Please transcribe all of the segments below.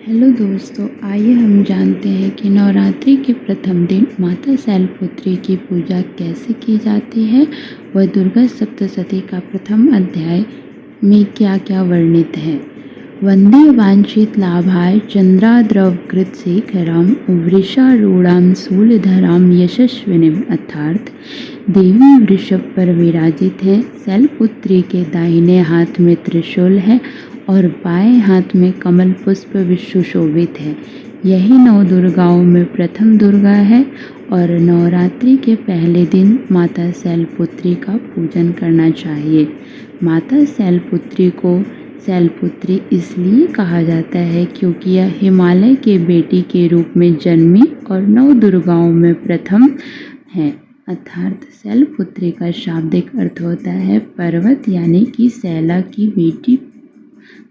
Hello दोस्तों, आइए हम जानते हैं कि नवरात्रि के प्रथम दिन माता शैलपुत्री की पूजा कैसे की जाती है। वह दुर्गा सप्तशती का प्रथम अध्याय में क्या क्या वर्णित है। वंदे वांछित लाभाय चंद्राद्रवकृत शेखरम वृषारूढ़ां शूलधरां यशस्विनीम। अर्थात देवी वृषभ पर विराजित है, शैलपुत्री के दाहिने हाथ में त्रिशूल है और बाएं हाथ में कमल पुष्प सुशोभित है। यही नौ दुर्गाओं में प्रथम दुर्गा है और नवरात्रि के पहले दिन माता शैलपुत्री का पूजन करना चाहिए। माता शैलपुत्री को शैलपुत्री इसलिए कहा जाता है क्योंकि यह हिमालय के बेटी के रूप में जन्मी और नौ दुर्गाओं में प्रथम है। अर्थात शैलपुत्री का शाब्दिक अर्थ होता है पर्वत, यानी कि शैला की बेटी।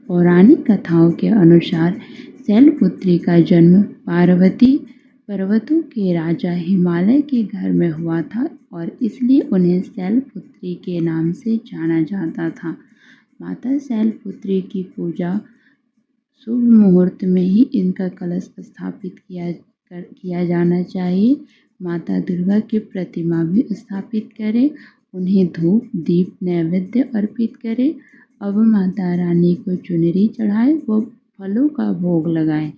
पौराणिक कथाओं के अनुसार शैलपुत्री का जन्म पर्वतों के राजा हिमालय के घर में हुआ था और इसलिए उन्हें शैलपुत्री के नाम से जाना जाता था। माता शैलपुत्री की पूजा शुभ मुहूर्त में ही इनका कलश स्थापित किया जाना चाहिए। माता दुर्गा की प्रतिमा भी स्थापित करें, उन्हें धूप दीप नैवेद्य अर्पित करें। अब माता रानी को चुनरी चढ़ाएं व फलों का भोग लगाएं,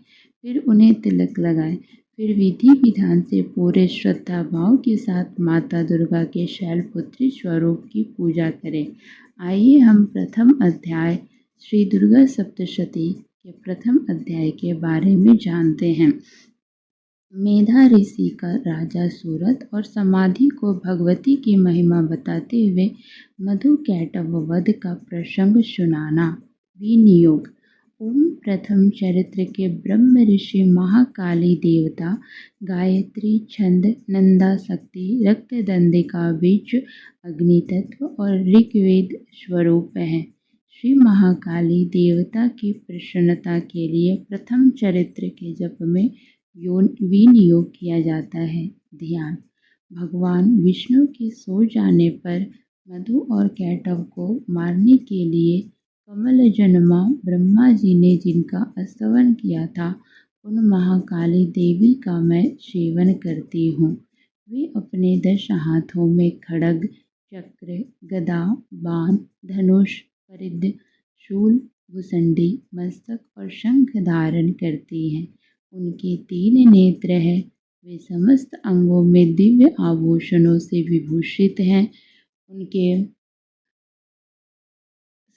फिर उन्हें तिलक लगाएं। फिर विधि विधान से पूरे श्रद्धा भाव के साथ माता दुर्गा के शैलपुत्री स्वरूप की पूजा करें। आइए हम प्रथम अध्याय श्री दुर्गा सप्तशती के प्रथम अध्याय के बारे में जानते हैं। मेधा ऋषि का राजा सूरत और समाधि को भगवती की महिमा बताते हुए मधुकैटभ वध का प्रसंग सुनाना। विनियोग। ओम प्रथम चरित्र के ब्रह्म ऋषि महाकाली देवता गायत्री छंद नंदा शक्ति रक्तदंडिका बीज अग्नि तत्व और ऋग्वेद स्वरूप है। श्री महाकाली देवता की प्रसन्नता के लिए प्रथम चरित्र के जप में विनियोग किया जाता है। ध्यान। भगवान विष्णु के सो जाने पर मधु और कैटभ को मारने के लिए कमलजन्मा ब्रह्मा जी ने जिनका स्तवन किया था, उन महाकाली देवी का मैं सेवन करती हूँ। वे अपने 10 हाथों में खड्ग चक्र गदा बाण धनुष परिध शूल भुसंडी मस्तक और शंख धारण करती हैं। उनके 3 नेत्र हैं। वे समस्त अंगों में दिव्य आभूषणों से विभूषित हैं। उनके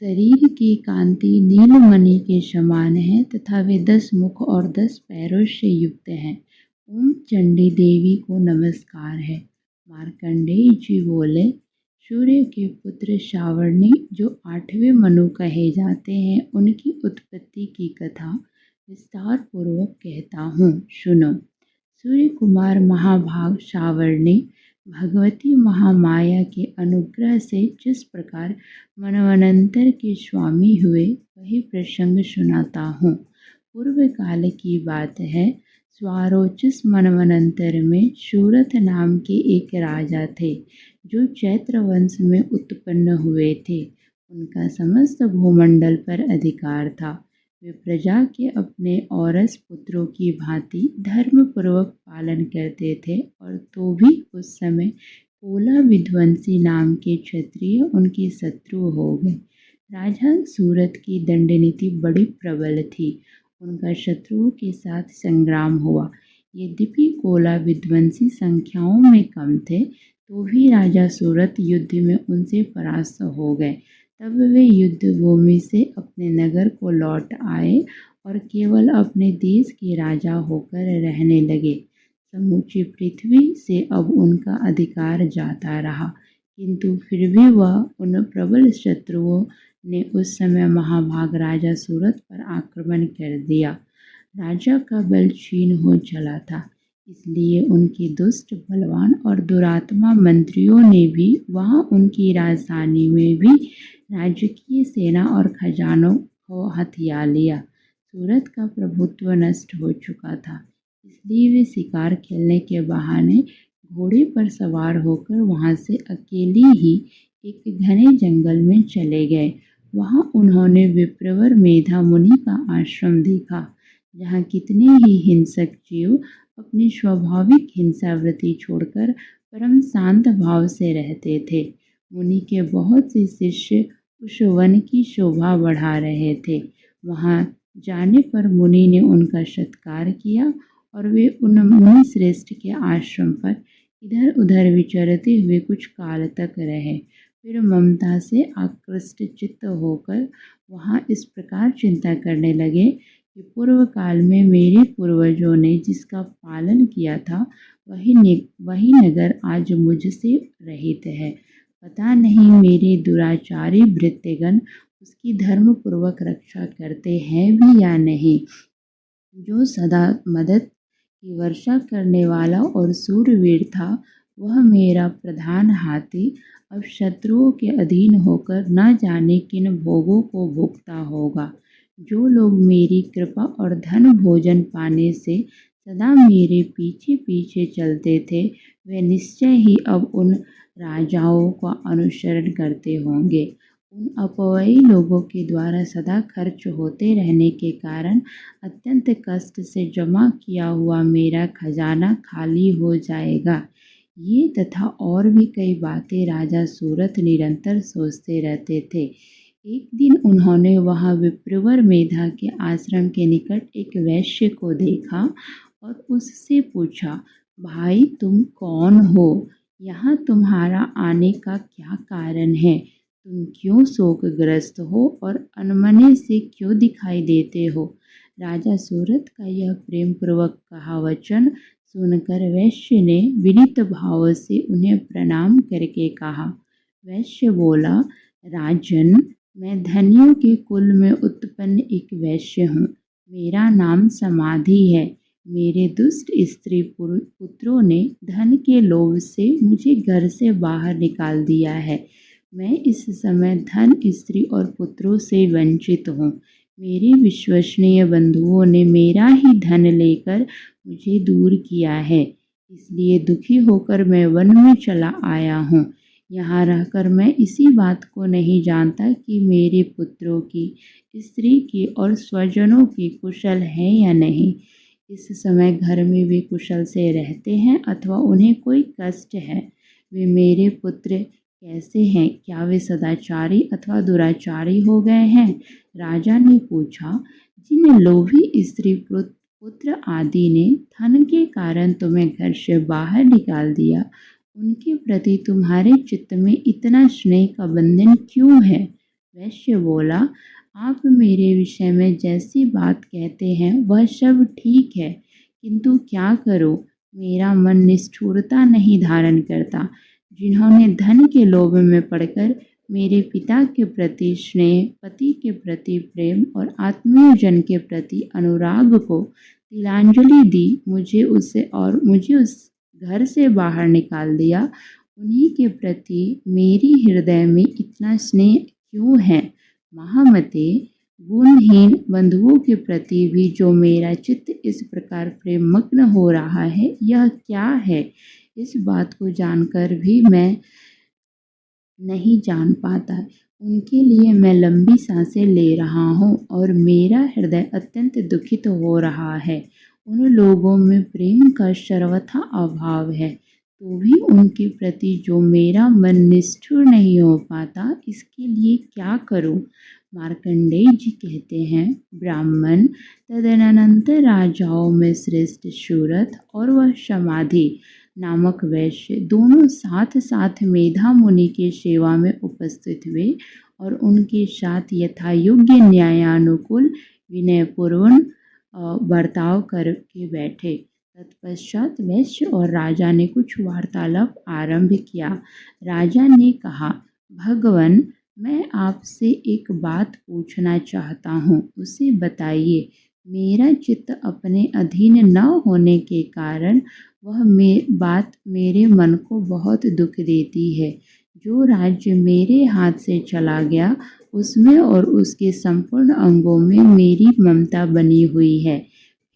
शरीर की कांति नीलमणि के समान है तथा वे 10 मुख और 10 पैरों से युक्त हैं। ओम चंडी देवी को नमस्कार है। मार्कंडेय जी बोले, सूर्य के पुत्र सावर्णी जो 8वें मनु कहे जाते हैं, उनकी उत्पत्ति की कथा विस्तार पूर्वक कहता हूँ, सुनो। सूर्य कुमार महाभाग सावर्णी भगवती महामाया के अनुग्रह से जिस प्रकार मनवंतर के स्वामी हुए, वही प्रसंग सुनाता हूँ। पूर्व काल की बात है। स्वारोचिस मनवंतर में सूरत नाम के एक राजा थे, जो चैत्र वंश में उत्पन्न हुए थे। उनका समस्त भूमंडल पर अधिकार था। वे प्रजा के अपने औरस पुत्रों की भांति धर्म पूर्वक पालन करते थे, और तो भी उस समय कोला विध्वंसी नाम के क्षत्रिय उनके शत्रु हो गए। राजा सूरत की दंड नीति बड़ी प्रबल थी। उनका शत्रुओं के साथ संग्राम हुआ। यद्यपि कोला विध्वंसी संख्याओं में कम थे, तो भी राजा सूरत युद्ध में उनसे परास्त हो गए। तब वे युद्ध भूमि से अपने नगर को लौट आए और केवल अपने देश के राजा होकर रहने लगे। समूची पृथ्वी से अब उनका अधिकार जाता रहा, किंतु फिर भी वह उन प्रबल शत्रुओं ने उस समय महाभाग राजा सूरत पर आक्रमण कर दिया। राजा का बल क्षीण हो चला था, इसलिए उनके दुष्ट बलवान और दुरात्मा मंत्रियों ने भी वहां उनकी राजधानी में भी राजकीय सेना और खजानों को हथिया लिया। सूरत का प्रभुत्व नष्ट हो चुका था, इसलिए वे शिकार खेलने के बहाने घोड़े पर सवार होकर वहां से अकेली ही एक घने जंगल में चले गए। वहां उन्होंने विप्रवर मेधा मुनि का आश्रम देखा, जहाँ कितने ही हिंसक जीव अपनी स्वाभाविक हिंसावृत्ति छोड़कर परम शांत भाव से रहते थे। मुनि के बहुत से शिष्य उस वन की शोभा बढ़ा रहे थे। वहाँ जाने पर मुनि ने उनका सत्कार किया और वे उन मुनि श्रेष्ठ के आश्रम पर इधर उधर विचरते हुए कुछ काल तक रहे। फिर ममता से आकृष्ट चित्त होकर वहाँ इस प्रकार चिंता करने लगे कि पूर्व काल में मेरे पूर्वजों ने जिसका पालन किया था वही नगर आज मुझसे रहित है। पता नहीं मेरे दुराचारी भृत्यगण उसकी धर्मपूर्वक रक्षा करते हैं भी या नहीं। जो सदा मदद की वर्षा करने वाला और सूरवीर था, वह मेरा प्रधान हाथी अब शत्रुओं के अधीन होकर न जाने किन भोगों को भोगता होगा। जो लोग मेरी कृपा और धन भोजन पाने से सदा मेरे पीछे पीछे चलते थे, वे निश्चय ही अब उन राजाओं का अनुसरण करते होंगे। उन अपव्ययी लोगों के द्वारा सदा खर्च होते रहने के कारण अत्यंत कष्ट से जमा किया हुआ मेरा खजाना खाली हो जाएगा। ये तथा और भी कई बातें राजा सूरत निरंतर सोचते रहते थे। एक दिन उन्होंने वहाँ विप्रवर मेधा के आश्रम के निकट एक वैश्य को देखा और उससे पूछा, भाई तुम कौन हो? यहाँ तुम्हारा आने का क्या कारण है? तुम क्यों शोकग्रस्त हो और अनमने से क्यों दिखाई देते हो? राजा सूरत का यह प्रेम पूर्वक कहा वचन सुनकर वैश्य ने विनीत भाव से उन्हें प्रणाम करके कहा। वैश्य बोला, राजन, मैं धनियों के कुल में उत्पन्न एक वैश्य हूँ। मेरा नाम समाधि है। मेरे दुष्ट स्त्री पुत्रों ने धन के लोभ से मुझे घर से बाहर निकाल दिया है। मैं इस समय धन, स्त्री और पुत्रों से वंचित हूँ। मेरे विश्वसनीय बंधुओं ने मेरा ही धन लेकर मुझे दूर किया है, इसलिए दुखी होकर मैं वन में चला आया हूँ। यहाँ रहकर मैं इसी बात को नहीं जानता कि मेरे पुत्रों की, स्त्री की और स्वजनों की कुशल है या नहीं। इस समय घर में वे कुशल से रहते हैं अथवा उन्हें कोई कष्ट है। वे मेरे पुत्र कैसे हैं? क्या वे सदाचारी अथवा दुराचारी हो गए हैं? राजा ने पूछा, जिन लोभी स्त्री पुत्र आदि ने धन के कारण तुम्हें घर से बाहर निकाल दिया, उनके प्रति तुम्हारे चित्त में इतना स्नेह का बंधन क्यों है? वैश्य बोला, आप मेरे विषय में जैसी बात कहते हैं वह सब ठीक है, किंतु क्या करूं, मेरा मन निष्ठुरता नहीं धारण करता। जिन्होंने धन के लोभ में पड़कर मेरे पिता के प्रति स्नेह, पति के प्रति प्रेम और आत्मीय जन के प्रति अनुराग को तिलांजलि दी, मुझे उस घर से बाहर निकाल दिया, उन्हीं के प्रति मेरी हृदय में इतना स्नेह क्यों है? महामते, गुणहीन बंधुओं के प्रति भी जो मेरा चित्त इस प्रकार प्रेममग्न हो रहा है, यह क्या है? इस बात को जानकर भी मैं नहीं जान पाता। उनके लिए मैं लंबी सांसें ले रहा हूँ और मेरा हृदय अत्यंत दुखित हो रहा है। उन लोगों में प्रेम का सर्वथा अभाव है, तो भी उनके प्रति जो मेरा मन निष्ठुर नहीं हो पाता, इसके लिए क्या करूँ? मार्कंडेय जी कहते हैं, ब्राह्मण, तदनंतर राजाओं में श्रेष्ठ सूरत और वह समाधि नामक वैश्य दोनों साथ साथ मेधा मुनि के सेवा में उपस्थित हुए और उनके साथ यथा योग्य न्यायानुकूल विनयपूर्वक बर्ताव करके बैठे। तत्पश्चात वैश्य और राजा ने कुछ वार्तालाप आरंभ किया। राजा ने कहा, भगवन, मैं आपसे एक बात पूछना चाहता हूँ, उसे बताइए। मेरा चित्त अपने अधीन न होने के कारण वह बात मेरे मन को बहुत दुख देती है। जो राज्य मेरे हाथ से चला गया, उसमें और उसके संपूर्ण अंगों में मेरी ममता बनी हुई है।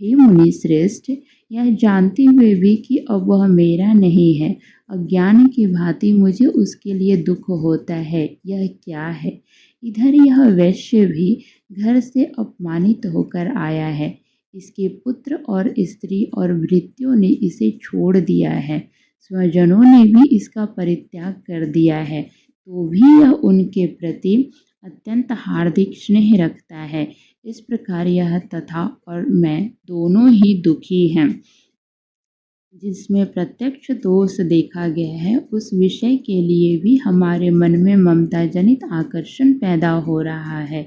हे मुनि श्रेष्ठ, यह जानते हुए भी कि अब वह मेरा नहीं है, अज्ञान की भांति मुझे उसके लिए दुख होता है। यह क्या है? इधर यह वैश्य भी घर से अपमानित होकर आया है। इसके पुत्र और स्त्री और भृत्यों ने इसे छोड़ दिया है, स्वजनों ने भी इसका परित्याग कर दिया है, तो भी यह उनके प्रति अत्यंत हार्दिक स्नेह रखता है। इस प्रकार यह तथा और मैं दोनों ही दुखी हैं। जिसमें प्रत्यक्ष दोष देखा गया है, उस विषय के लिए भी हमारे मन में ममता जनित आकर्षण पैदा हो रहा है।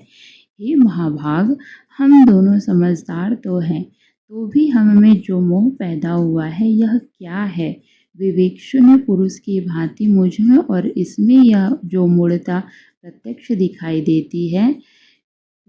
हे महाभाग, हम दोनों समझदार तो हैं, तो भी हम में जो मोह पैदा हुआ है यह क्या है? विवेकशून्य पुरुष की भांति मुझ में और इसमें यह जो मूढ़ता प्रत्यक्ष दिखाई देती है।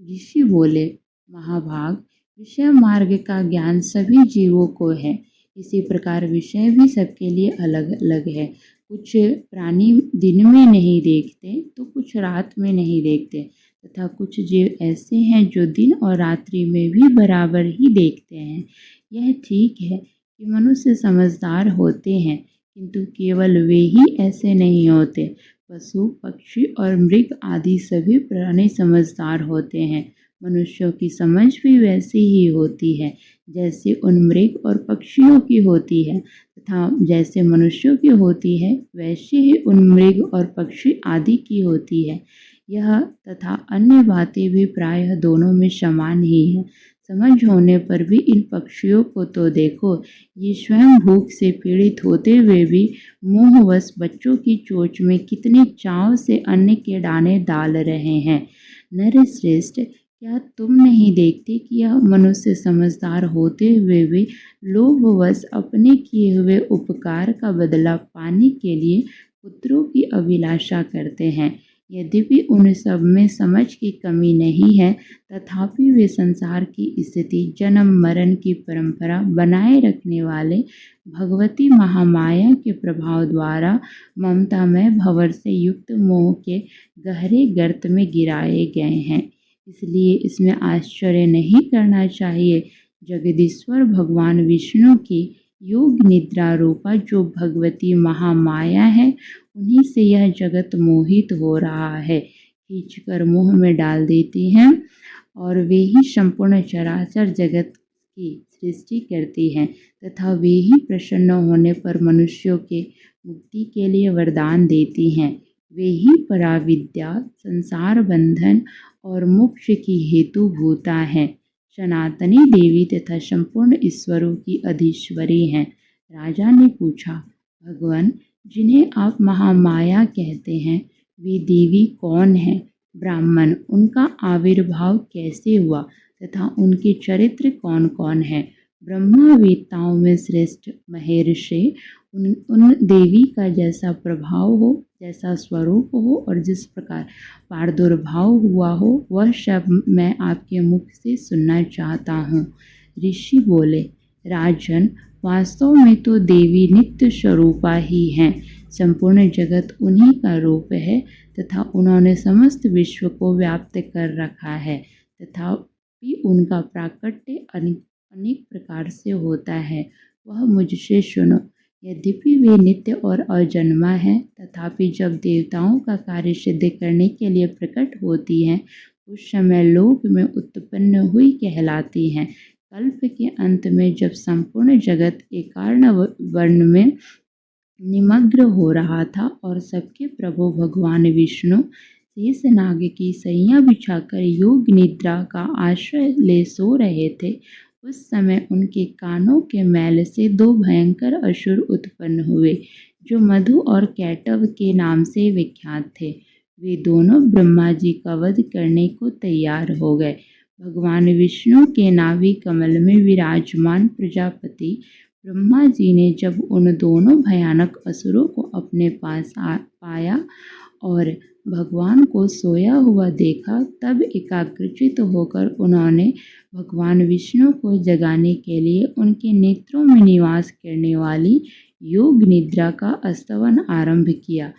ऋषि बोले, महाभाग, विषय मार्ग का ज्ञान सभी जीवों को है। इसी प्रकार विषय भी सबके लिए अलग अलग है। कुछ प्राणी दिन में नहीं देखते तो कुछ रात में नहीं देखते, तथा कुछ जीव ऐसे हैं जो दिन और रात्रि में भी बराबर ही देखते हैं। यह ठीक है कि मनुष्य समझदार होते हैं, किंतु केवल वे ही ऐसे नहीं होते। पशु, पक्षी और मृग आदि सभी प्राणी समझदार होते हैं। मनुष्यों की समझ भी वैसी ही होती है जैसे उन मृग और पक्षियों की होती है, तथा जैसे मनुष्यों की होती है वैसे ही उन मृग और पक्षी आदि की होती है। यह तथा अन्य बातें भी प्रायः दोनों में समान ही है। समझ होने पर भी इन पक्षियों को तो देखो, ये स्वयं भूख से पीड़ित होते हुए भी मोहवश बच्चों की चोंच में कितने चाव से अन्न के दाने डाल रहे हैं। नरश्रेष्ठ, क्या तुम नहीं देखते कि यह मनुष्य समझदार होते हुए भी लोभवश अपने किए हुए उपकार का बदला पाने के लिए पुत्रों की अभिलाषा करते हैं? यद्यपि उन सब में समझ की कमी नहीं है, तथापि वे संसार की स्थिति, जन्म मरण की परंपरा बनाए रखने वाले भगवती महामाया के प्रभाव द्वारा ममता में भंवर से युक्त मोह के गहरे गर्त में गिराए गए हैं। इसलिए इसमें आश्चर्य नहीं करना चाहिए। जगदीश्वर भगवान विष्णु की योग निद्रा रूपा जो भगवती महामाया है, उन्हीं से यह जगत मोहित हो रहा है, खींचकर मोह में डाल देती हैं, और वे ही संपूर्ण चराचर जगत की सृष्टि करती हैं, तथा वे ही प्रसन्न होने पर मनुष्यों के मुक्ति के लिए वरदान देती हैं। वे ही पराविद्या, संसार बंधन और मोक्ष की हेतु भूता है, सनातनी देवी तथा संपूर्ण ईश्वरों की अधीश्वरी हैं। राजा ने पूछा, भगवान, जिन्हें आप महामाया कहते हैं, वे देवी कौन है? ब्राह्मण, उनका आविर्भाव कैसे हुआ तथा उनके चरित्र कौन कौन है? ब्रह्मवेत्ताओं में श्रेष्ठ महर्षि उन देवी का जैसा प्रभाव हो, जैसा स्वरूप हो और जिस प्रकार प्रादुर्भाव हुआ हो, वह सब मैं आपके मुख से सुनना चाहता हूँ। ऋषि बोले, राजन, वास्तव में तो देवी नित्य स्वरूपा ही हैं। संपूर्ण जगत उन्हीं का रूप है तथा उन्होंने समस्त विश्व को व्याप्त कर रखा है, तथापि उनका प्राकट्य अनेक प्रकार से होता है। वह मुझसे सुनो। यद्यपि वे नित्य और अजन्मा है, तथापि जब देवताओं का कार्य सिद्ध करने के लिए प्रकट होती हैं, उस समय लोक में उत्पन्न हुई कहलाती हैं। कल्प के अंत में जब संपूर्ण जगत एकार्ण वर्ण में निमग्न हो रहा था और सबके प्रभु भगवान विष्णु शेषनाग की सैया बिछाकर योग निद्रा का आश्रय ले सो रहे थे, उस समय उनके कानों के मैल से दो भयंकर असुर उत्पन्न हुए, जो मधु और कैटव के नाम से विख्यात थे। वे दोनों ब्रह्मा जी का वध करने को तैयार हो गए। भगवान विष्णु के नाभि कमल में विराजमान प्रजापति ब्रह्मा जी ने जब उन दोनों भयानक असुरों को अपने पास पाया और भगवान को सोया हुआ देखा, तब एकाग्रचित होकर उन्होंने भगवान विष्णु को जगाने के लिए उनके नेत्रों में निवास करने वाली योग निद्रा का स्तवन आरंभ किया,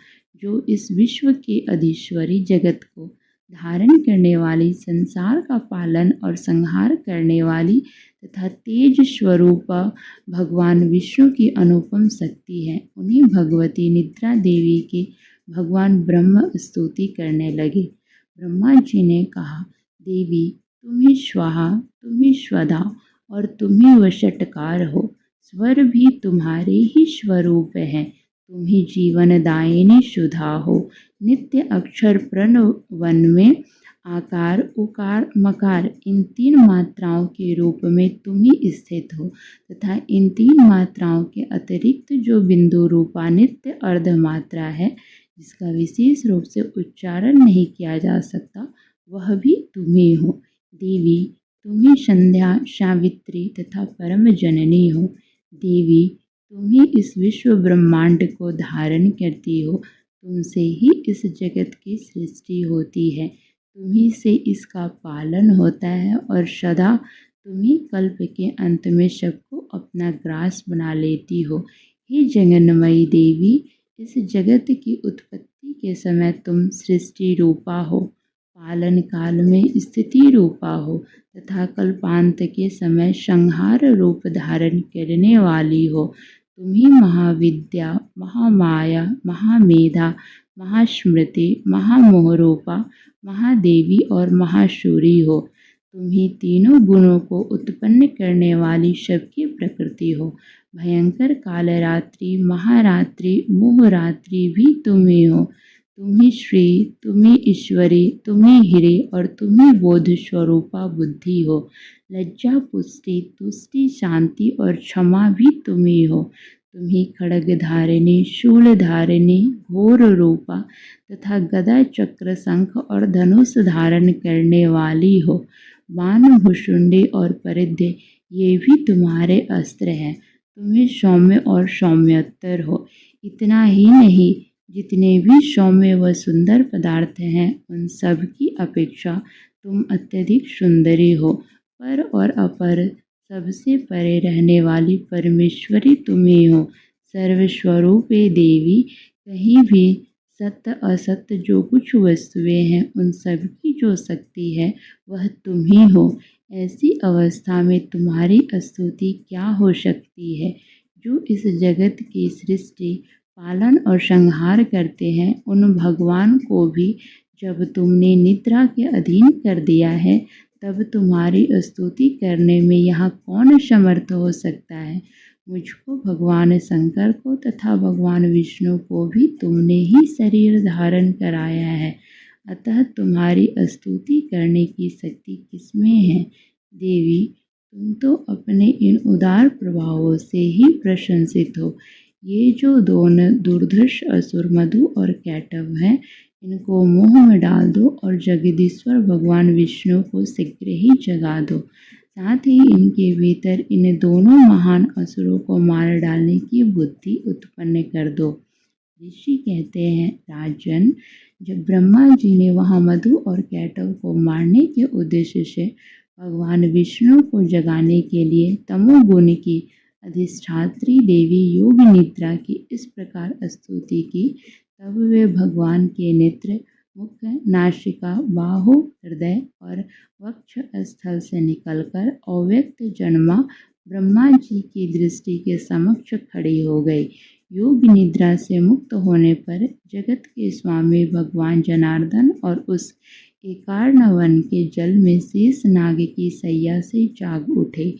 जो इस विश्व के अधीश्वरी जगत को धारण करने वाली, संसार का पालन और संहार करने वाली तथा तेज स्वरूपा भगवान विष्णु की अनुपम शक्ति है। उन्हीं भगवती निद्रा देवी की भगवान ब्रह्म स्तुति करने लगे। ब्रह्मा जी ने कहा, देवी, तुम्हें स्वाहा, तुम्हें स्वधा और तुम ही वशटकार हो। स्वर भी तुम्हारे ही स्वरूप हैं। तुम ही जीवनदायिनी सुधा हो। नित्य अक्षर प्रणवन में आकार उकार मकार इन तीन मात्राओं के रूप में तुम ही स्थित हो तथा इन तीन मात्राओं के अतिरिक्त जो बिंदु रूपा नित्य अर्धमात्रा है जिसका विशेष रूप से उच्चारण नहीं किया जा सकता वह भी तुम ही हो। देवी तुम ही संध्या सावित्री तथा परम जननी हो। देवी तुम ही इस विश्व ब्रह्मांड को धारण करती हो। तुमसे ही इस जगत की सृष्टि होती है। तुम ही से इसका पालन होता है और सदा तुम ही कल्प के अंत में सबको अपना ग्रास बना लेती हो। हे जगन्मयी देवी, इस जगत की उत्पत्ति के समय तुम सृष्टि रूपा हो, पालन काल में स्थिति रूपा हो तथा कल्पांत के समय संहार रूप धारण करने वाली हो। तुम ही महाविद्या, महामाया, महामेधा, महास्मृति, महामोहरूपा, महादेवी और महाशूरी हो। तुम ही तीनों गुणों को उत्पन्न करने वाली सबकी प्रकृति हो। भयंकर कालरात्रि, महारात्रि, मोहरात्रि भी तुम ही हो। तुम ही श्री, तुम ही ईश्वरी, तुम ही हिरे और तुम ही बोध स्वरूपा बुद्धि हो। लज्जा, पुष्टि, तुष्टि, शांति और क्षमा भी तुम ही हो। तुम ही खड्ग धारिणी, शूल धारिणी, घोर रूपा तथा गदा, चक्र, शंख और धनुष धारण करने वाली हो। बाण, भुषुंडी और परिधि ये भी तुम्हारे अस्त्र हैं। तुम ही सौम्य और सौम्योत्तर हो। इतना ही नहीं, जितने भी सौम्य व सुंदर पदार्थ हैं उन सब की अपेक्षा तुम अत्यधिक सुंदरी हो। पर और अपर सबसे परे रहने वाली परमेश्वरी तुम ही हो। सर्वस्वरूपे देवी, कहीं भी सत्य असत्य जो कुछ वस्तुएं हैं उन सब की जो शक्ति है वह तुम ही हो। ऐसी अवस्था में तुम्हारी स्तुति क्या हो सकती है। जो इस जगत की सृष्टि, पालन और संहार करते हैं उन भगवान को भी जब तुमने निद्रा के अधीन कर दिया है तब तुम्हारी स्तुति करने में यहाँ कौन समर्थ हो सकता है। मुझको, भगवान शंकर को तथा भगवान विष्णु को भी तुमने ही शरीर धारण कराया है, अतः तुम्हारी स्तुति करने की शक्ति किसमें है। देवी, तुम तो अपने इन उदार प्रभावों से ही प्रशंसित हो। ये जो दोनों दुर्धर्ष असुर मधु और कैटव हैं इनको मोह में डाल दो और जगदीश्वर भगवान विष्णु को शीघ्र ही जगा दो। साथ ही इनके भीतर इन दोनों महान असुरों को मार डालने की बुद्धि उत्पन्न कर दो। ऋषि कहते हैं, राजन, जब ब्रह्मा जी ने वहाँ मधु और कैटव को मारने के उद्देश्य से भगवान विष्णु को जगाने के लिए तमोगुण की अधिष्ठात्री देवी योग निद्रा की इस प्रकार स्तुति की, तब वे भगवान के नेत्र, मुख, नासिका, बाहु, हृदय और वक्ष स्थल से निकलकर अव्यक्त जन्मा ब्रह्मा जी की दृष्टि के समक्ष खड़ी हो गई। योग निद्रा से मुक्त होने पर जगत के स्वामी भगवान जनार्दन और उस एकार्ण वन के जल में शेष नाग की सैया से जाग उठे।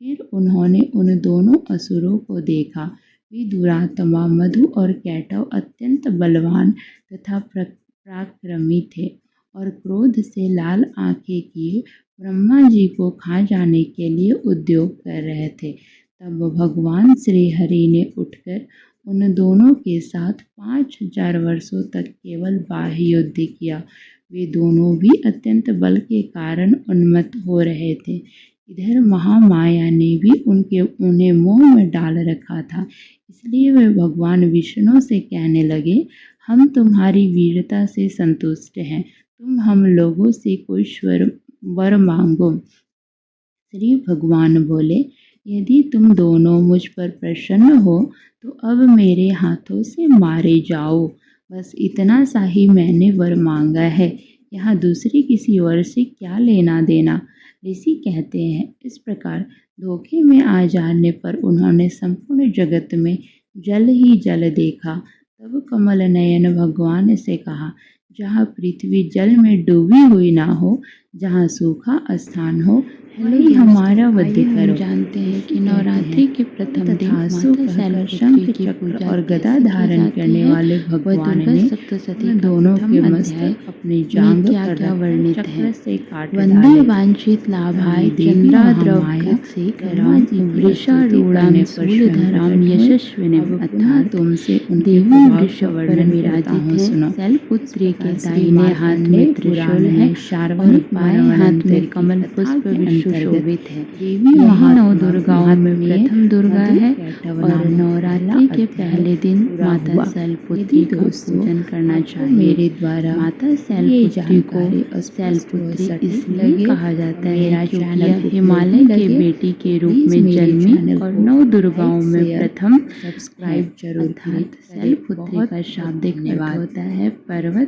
फिर उन्होंने उन दोनों असुरों को देखा। वे दुरात्मा मधु और कैटव अत्यंत बलवान तथा पराक्रमी थे और क्रोध से लाल आंखें किए ब्रह्मा जी को खा जाने के लिए उद्योग कर रहे थे। तब भगवान श्री हरि ने उठकर उन दोनों के साथ 5000 वर्षों तक केवल बाह्य युद्ध किया। वे दोनों भी अत्यंत बल के कारण उन्मत्त हो रहे थे। इधर महामाया ने भी उन्हें मोह में डाल रखा था, इसलिए वे भगवान विष्णु से कहने लगे, हम तुम्हारी वीरता से संतुष्ट हैं, तुम हम लोगों से कोई वर मांगो। श्री भगवान बोले, यदि तुम दोनों मुझ पर प्रसन्न हो तो अब मेरे हाथों से मारे जाओ। बस इतना सा ही मैंने वर मांगा है, यहाँ दूसरी किसी वर से क्या लेना देना। ऋषि कहते हैं, इस प्रकार धोखे में आ जाने पर उन्होंने संपूर्ण जगत में जल ही जल देखा। तब कमल नयन भगवान से कहा, जहाँ पृथ्वी जल में डूबी हुई ना हो, जहाँ सूखा स्थान हो वही हमारा वध करो। जानते हैं कि नवरात्रि के प्रथम दिन माता शैलपुत्री की पूजा और गदा धारण करने वाले भगवान ने सप्तशती दोनों के मस्तक अपनी जांघ क्या वर्णित है। वंदे वांछित लाभाय चंद्राद्रव वृषारूढ़ां शूलधरां यशस्विनीं अर्थात तुमसे देवी वृषभ पर विराजित है। शैलपुत्री के दाहिने हाथ में त्रिशूल है और बाएं हाथ में कमल पुष्प सुशोभित है। देवी नौ दुर्गाओं में प्रथम दुर्गा है और नवरात्रि के पहले दिन माता शैलपुत्री का पूजन करना चाहिए। मेरे द्वारा माता शैलपुत्री को शैलपुत्री इसलिए कहा जाता है क्योंकि यह हिमालय के बेटी के रूप में जन्मी और 9 दुर्गाओं में प्रथम। सब्सक्राइब जरूर करें। शैलपुत्री का शाब्दिक अर्थ होता है पर्वत